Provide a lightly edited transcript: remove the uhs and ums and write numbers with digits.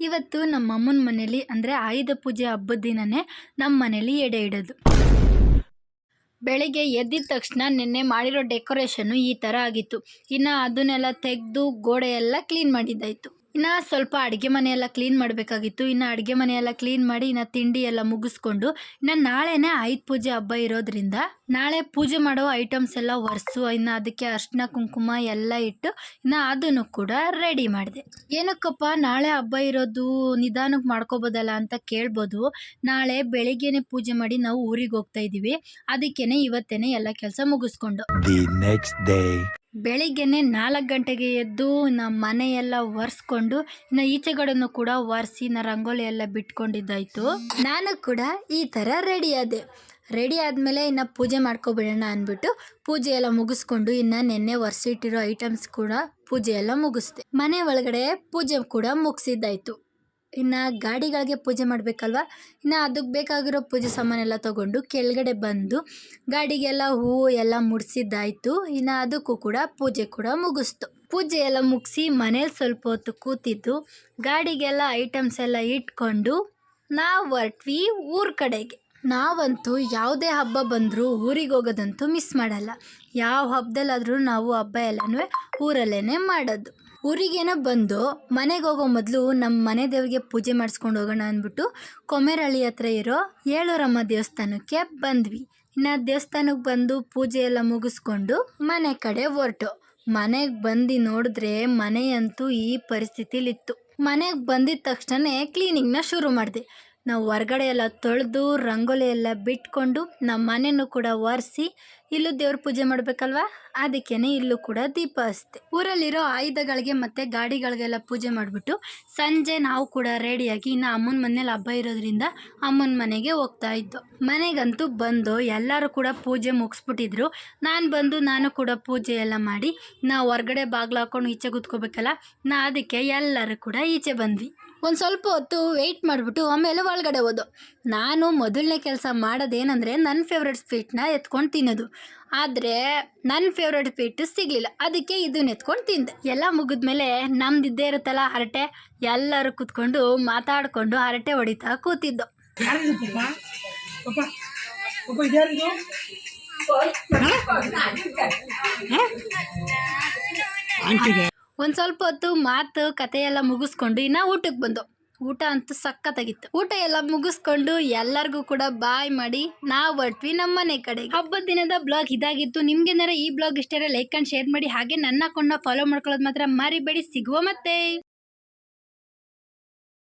ಇವತ್ತು ನಮ್ಮ ಅಮ್ಮನ ಮನೇಲಿ ಅಂದರೆ ಆಯುಧ ಪೂಜೆ ಹಬ್ಬದ ದಿನನೇ ನಮ್ಮ ಮನೇಲಿ ಎಡೆ ಇಡೋದು. ಬೆಳಿಗ್ಗೆ ಎದ್ದಿದ ತಕ್ಷಣ ನಿನ್ನೆ ಮಾಡಿರೋ ಡೆಕೋರೇಷನ್ನು ಈ ಥರ ಆಗಿತ್ತು. ಇನ್ನು ಅದನ್ನೆಲ್ಲ ತೆಗೆದು ಗೋಡೆ ಎಲ್ಲ ಕ್ಲೀನ್ ಮಾಡಿದ್ದಾಯಿತು. ಇನ್ನು ಸ್ವಲ್ಪ ಅಡುಗೆ ಮನೆಯೆಲ್ಲ ಕ್ಲೀನ್ ಮಾಡಬೇಕಾಗಿತ್ತು. ಇನ್ನು ಅಡುಗೆ ಮನೆಯೆಲ್ಲ ಕ್ಲೀನ್ ಮಾಡಿ ಇನ್ನು ತಿಂಡಿ ಎಲ್ಲ ಮುಗಿಸ್ಕೊಂಡು ಇನ್ನು ನಾಳೆನೇ ಆಯುಧ ಪೂಜೆ ಹಬ್ಬ ಇರೋದ್ರಿಂದ ನಾಳೆ ಪೂಜೆ ಮಾಡೋ ಐಟಮ್ಸ್ ಎಲ್ಲ ಒರೆಸು, ಇನ್ನು ಅದಕ್ಕೆ ಅರ್ಶಿನ ಕುಂಕುಮ ಎಲ್ಲ ಇಟ್ಟು ಇನ್ನು ಅದನ್ನು ಕೂಡ ರೆಡಿ ಮಾಡಿದೆ. ಏನಕ್ಕಪ್ಪ ನಾಳೆ ಹಬ್ಬ ಇರೋದು ನಿಧಾನಕ್ಕೆ ಮಾಡ್ಕೋಬೋದಲ್ಲ ಅಂತ ಕೇಳ್ಬೋದು. ನಾಳೆ ಬೆಳಿಗ್ಗೆನೆ ಪೂಜೆ ಮಾಡಿ ನಾವು ಊರಿಗೆ ಹೋಗ್ತಾ ಇದ್ದೀವಿ. ಅದಕ್ಕೇನೆ ಇವತ್ತೇನೆ ಎಲ್ಲ ಕೆಲಸ ಮುಗಿಸ್ಕೊಂಡು ಬೆಳಿಗ್ಗೆನೆ 4 ಗಂಟೆಗೆ ಎದ್ದು ನಮ್ಮ ಮನೆಯೆಲ್ಲ ಒರೆಸ್ಕೊಂಡು ಇನ್ನು ಈಚೆಗಡೆನೂ ಕೂಡ ಒರೆಸಿ ರಂಗೋಲಿ ಎಲ್ಲ ಬಿಟ್ಕೊಂಡಿದ್ದಾಯಿತು. ನಾನು ಕೂಡ ಈ ಥರ ರೆಡಿ ಆದಮೇಲೆ ಇನ್ನು ಪೂಜೆ ಮಾಡ್ಕೊಬಿಡೋಣ ಅಂದ್ಬಿಟ್ಟು ಪೂಜೆ ಎಲ್ಲ ಮುಗಿಸ್ಕೊಂಡು ಇನ್ನು ನೆನ್ನೆ ಒರೆಸಿಟ್ಟಿರೋ ಐಟಮ್ಸ್ ಕೂಡ ಪೂಜೆ ಎಲ್ಲ ಮುಗಿಸ್ದೆ. ಮನೆ ಒಳಗಡೆ ಪೂಜೆ ಕೂಡ ಮುಗಿಸಿದ್ದಾಯಿತು. ಇನ್ನು ಗಾಡಿಗಳಿಗೆ ಪೂಜೆ ಮಾಡಬೇಕಲ್ವ, ಇನ್ನು ಅದಕ್ಕೆ ಬೇಕಾಗಿರೋ ಪೂಜೆ ಸಾಮಾನೆಲ್ಲ ತೊಗೊಂಡು ಕೆಳಗಡೆ ಬಂದು ಗಾಡಿಗೆಲ್ಲ ಹೂವು ಎಲ್ಲ ಮುಡಿಸಿದ್ದಾಯಿತು. ಇನ್ನು ಅದಕ್ಕೂ ಕೂಡ ಪೂಜೆ ಕೂಡ ಮುಗಿಸ್ತು. ಪೂಜೆ ಎಲ್ಲ ಮುಗಿಸಿ ಮನೇಲಿ ಸ್ವಲ್ಪ ಹೊತ್ತು ಕೂತಿದ್ದು ಗಾಡಿಗೆಲ್ಲ ಐಟಮ್ಸ್ ಎಲ್ಲ ಇಟ್ಕೊಂಡು ನಾವು ಹೊರಟ್ವಿ ಊರ ಕಡೆಗೆ. ನಾವಂತೂ ಯಾವುದೇ ಹಬ್ಬ ಬಂದರೂ ಊರಿಗೆ ಹೋಗೋದಂತೂ ಮಿಸ್ ಮಾಡಲ್ಲ. ಯಾವ ಹಬ್ಬದಲ್ಲಾದರೂ ನಾವು ಹಬ್ಬ ಎಲ್ಲನೂ ಊರಲ್ಲೇ ಮಾಡೋದು. ಊರಿಗೇನೋ ಬಂದು ಮನೆಗೆ ಹೋಗೋ ಮೊದಲು ನಮ್ಮ ಮನೆ ದೇವರಿಗೆ ಪೂಜೆ ಮಾಡಿಸ್ಕೊಂಡು ಹೋಗೋಣ ಅಂದ್ಬಿಟ್ಟು ಕೊಮೆರಳ್ಳಿ ಹತ್ರ ಇರೋ ಏಳೂರಮ್ಮ ದೇವಸ್ಥಾನಕ್ಕೆ ಬಂದ್ವಿ. ಇನ್ನು ದೇವಸ್ಥಾನಕ್ಕೆ ಬಂದು ಪೂಜೆ ಎಲ್ಲ ಮುಗಿಸ್ಕೊಂಡು ಮನೆ ಕಡೆ ಹೊರಟು. ಮನೆಗೆ ಬಂದು ನೋಡಿದ್ರೆ ಮನೆಯಂತೂ ಈ ಪರಿಸ್ಥಿತಿಲಿತ್ತು. ಮನೆಗೆ ಬಂದಿದ್ದ ತಕ್ಷಣ ಕ್ಲೀನಿಂಗ್ನ ಶುರು ಮಾಡಿದೆ. ನಾವು ಹೊರಗಡೆ ಎಲ್ಲ ತೊಳೆದು ರಂಗೋಲಿ ಎಲ್ಲ ಬಿಟ್ಕೊಂಡು ನಮ್ಮ ಮನೆಯೂ ಕೂಡ ಒರೆಸಿ ಇಲ್ಲೂ ದೇವ್ರ ಪೂಜೆ ಮಾಡಬೇಕಲ್ವ, ಅದಕ್ಕೇನೆ ಇಲ್ಲೂ ಕೂಡ ದೀಪ ಹಚ್ತೆ. ಊರಲ್ಲಿರೋ ಆಯುಧಗಳಿಗೆ ಮತ್ತು ಗಾಡಿಗಳಿಗೆಲ್ಲ ಪೂಜೆ ಮಾಡಿಬಿಟ್ಟು ಸಂಜೆ ನಾವು ಕೂಡ ರೆಡಿಯಾಗಿ ಇನ್ನು ಅಮ್ಮನ ಮನೇಲಿ ಹಬ್ಬ ಇರೋದ್ರಿಂದ ಅಮ್ಮನ ಮನೆಗೆ ಹೋಗ್ತಾ ಇದ್ದೋ. ಮನೆಗಂತೂ ಬಂದು ಎಲ್ಲರೂ ಕೂಡ ಪೂಜೆ ಮುಗಿಸ್ಬಿಟ್ಟಿದ್ರು. ನಾನು ಕೂಡ ಪೂಜೆ ಎಲ್ಲ ಮಾಡಿ ನಾವು ಹೊರಗಡೆ ಬಾಗಿಲು ಹಾಕ್ಕೊಂಡು ಈಚೆ ಕೂತ್ಕೋಬೇಕಲ್ಲ, ಅದಕ್ಕೆ ಎಲ್ಲರೂ ಕೂಡ ಈಚೆ ಬಂದ್ವಿ. ಒಂದು ಸ್ವಲ್ಪ ಹೊತ್ತು ವೆಯ್ಟ್ ಮಾಡಿಬಿಟ್ಟು ಆಮೇಲೆ ಒಳಗಡೆ ಹೋದೋ. ನಾನು ಮೊದಲನೇ ಕೆಲಸ ಮಾಡೋದೇನೆಂದರೆ ನನ್ನ ಫೇವ್ರೆಟ್ ಸ್ವೀಟ್ನ ಎತ್ಕೊಂಡು ತಿನ್ನೋದು. ಆದರೆ ನನ್ನ ಫೇವ್ರೆಟ್ ಸ್ವೀಟು ಸಿಗಲಿಲ್ಲ, ಅದಕ್ಕೆ ಇದನ್ನ ಎತ್ಕೊಂಡು ತಿಂದೆ. ಎಲ್ಲ ಮುಗಿದ್ಮೇಲೆ ನಮ್ದಿದ್ದೇ ಇರುತ್ತಲ್ಲ ಹರಟೆ, ಎಲ್ಲರೂ ಕೂತ್ಕೊಂಡು ಮಾತಾಡಿಕೊಂಡು ಹರಟೆ ಹೊಡಿತಾ ಕೂತಿದ್ದೋ. ಒಂದು ಸ್ವಲ್ಪ ಹೊತ್ತು ಮಾತು ಕತೆ ಎಲ್ಲ ಮುಗಿಸ್ಕೊಂಡು ಇನ್ನು ಊಟಕ್ಕೆ ಬಂದು. ಊಟ ಅಂತೂ ಸಖತ್ತಾಗಿತ್ತು. ಊಟ ಎಲ್ಲ ಮುಗಿಸ್ಕೊಂಡು ಎಲ್ಲರಿಗೂ ಕೂಡ ಬಾಯ್ ಮಾಡಿ ನಾವು ಹೊರಟ್ವಿ ನಮ್ಮ ಮನೆ ಕಡೆ. ಹಬ್ಬದ ದಿನದ ಬ್ಲಾಗ್ ಇದಾಗಿತ್ತು. ನಿಮ್ಗೇನಾರ ಈ ಬ್ಲಾಗ್ ಇಷ್ಟ ಲೈಕ್ ಆ್ಯಂಡ್ ಶೇರ್ ಮಾಡಿ. ಹಾಗೆ ನನ್ನ ಅಕೌಂಟ್ನ ಫಾಲೋ ಮಾಡ್ಕೊಳ್ಳೋದು ಮಾತ್ರ ಮರಿಬೇಡಿ. ಸಿಗುವ ಮತ್ತೆ.